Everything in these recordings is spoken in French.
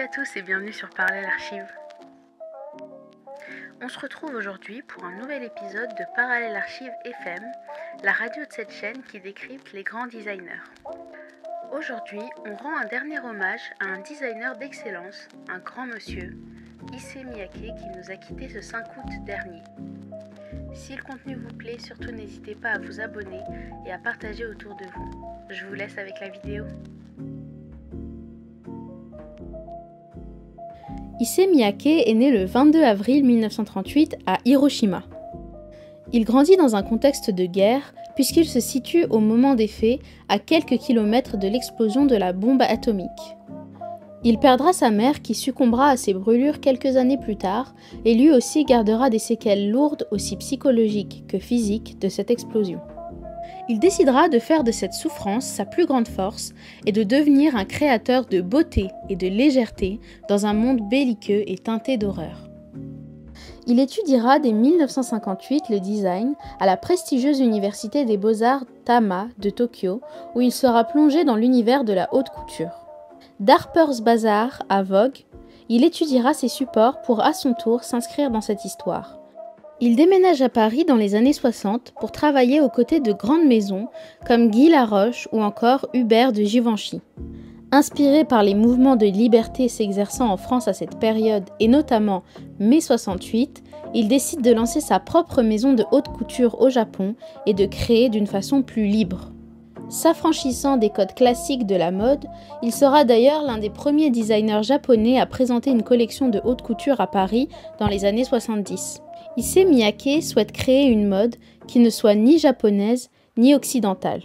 à tous et bienvenue sur Parallèle Archive. On se retrouve aujourd'hui pour un nouvel épisode de Parallèle Archive FM, la radio de cette chaîne qui décrypte les grands designers. Aujourd'hui, on rend un dernier hommage à un designer d'excellence, un grand monsieur, Issey Miyake, qui nous a quittés ce 5 août dernier. Si le contenu vous plaît, surtout n'hésitez pas à vous abonner et à partager autour de vous. Je vous laisse avec la vidéo. Issey Miyake est né le 22 avril 1938 à Hiroshima. Il grandit dans un contexte de guerre puisqu'il se situe au moment des faits à quelques kilomètres de l'explosion de la bombe atomique. Il perdra sa mère qui succombera à ses brûlures quelques années plus tard et lui aussi gardera des séquelles lourdes aussi psychologiques que physiques de cette explosion. Il décidera de faire de cette souffrance sa plus grande force et de devenir un créateur de beauté et de légèreté dans un monde belliqueux et teinté d'horreur. Il étudiera dès 1958 le design à la prestigieuse université des beaux-arts Tama de Tokyo, où il sera plongé dans l'univers de la haute couture. D'Harper's Bazaar à Vogue, il étudiera ses supports pour à son tour s'inscrire dans cette histoire. Il déménage à Paris dans les années 60 pour travailler aux côtés de grandes maisons comme Guy Laroche ou encore Hubert de Givenchy. Inspiré par les mouvements de liberté s'exerçant en France à cette période et notamment mai 68, il décide de lancer sa propre maison de haute couture au Japon et de créer d'une façon plus libre. S'affranchissant des codes classiques de la mode, il sera d'ailleurs l'un des premiers designers japonais à présenter une collection de haute couture à Paris dans les années 70. Issey Miyake souhaite créer une mode qui ne soit ni japonaise ni occidentale.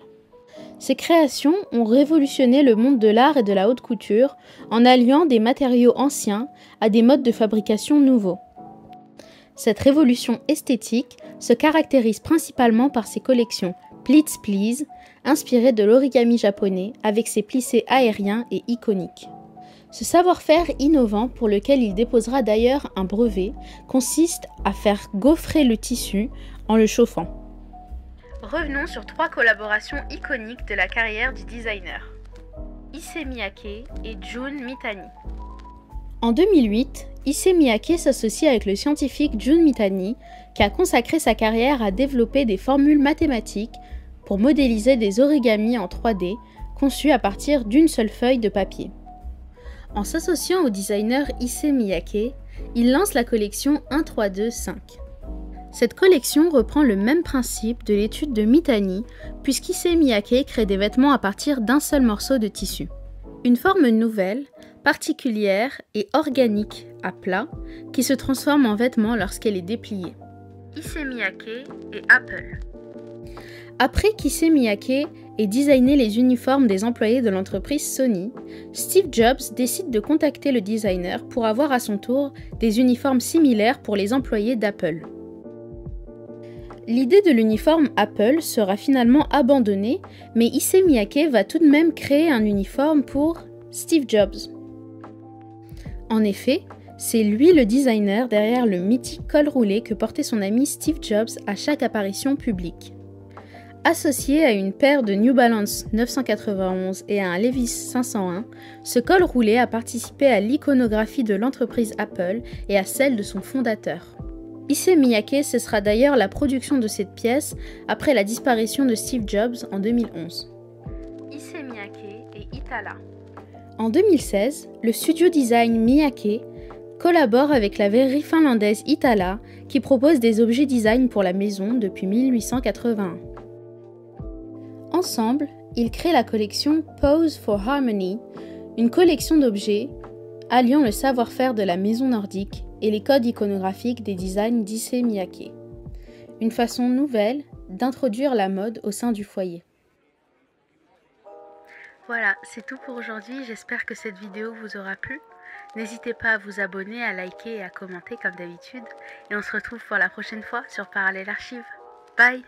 Ses créations ont révolutionné le monde de l'art et de la haute couture en alliant des matériaux anciens à des modes de fabrication nouveaux. Cette révolution esthétique se caractérise principalement par ses collections Pleats Please, inspirées de l'origami japonais avec ses plissés aériens et iconiques. Ce savoir-faire innovant, pour lequel il déposera d'ailleurs un brevet, consiste à faire gaufrer le tissu en le chauffant. Revenons sur 3 collaborations iconiques de la carrière du designer. Issey Miyake et Jun Mitani. En 2008, Issey Miyake s'associe avec le scientifique Jun Mitani, qui a consacré sa carrière à développer des formules mathématiques pour modéliser des origamis en 3D, conçus à partir d'une seule feuille de papier. En s'associant au designer Issey Miyake, il lance la collection 1-3-2-5. Cette collection reprend le même principe de l'étude de Mitani, puisqu'Issey Miyake crée des vêtements à partir d'un seul morceau de tissu. Une forme nouvelle, particulière et organique à plat, qui se transforme en vêtement lorsqu'elle est dépliée. Issey Miyake et Apple. Après qu'Issey Miyake ait designé les uniformes des employés de l'entreprise Sony, Steve Jobs décide de contacter le designer pour avoir à son tour des uniformes similaires pour les employés d'Apple. L'idée de l'uniforme Apple sera finalement abandonnée, mais Issey Miyake va tout de même créer un uniforme pour Steve Jobs. En effet, c'est lui le designer derrière le mythique col roulé que portait son ami Steve Jobs à chaque apparition publique. Associé à une paire de New Balance 991 et à un Levi's 501, ce col roulé a participé à l'iconographie de l'entreprise Apple et à celle de son fondateur. Issey Miyake cessera d'ailleurs la production de cette pièce après la disparition de Steve Jobs en 2011. Issey Miyake et Itala. En 2016, le studio design Miyake collabore avec la verrerie finlandaise Itala qui propose des objets design pour la maison depuis 1881. Ensemble, ils créent la collection Pose for Harmony, une collection d'objets alliant le savoir-faire de la maison nordique et les codes iconographiques des designs d'Issey Miyake. Une façon nouvelle d'introduire la mode au sein du foyer. Voilà, c'est tout pour aujourd'hui. J'espère que cette vidéo vous aura plu. N'hésitez pas à vous abonner, à liker et à commenter comme d'habitude. Et on se retrouve pour la prochaine fois sur Parallèle Archive. Bye!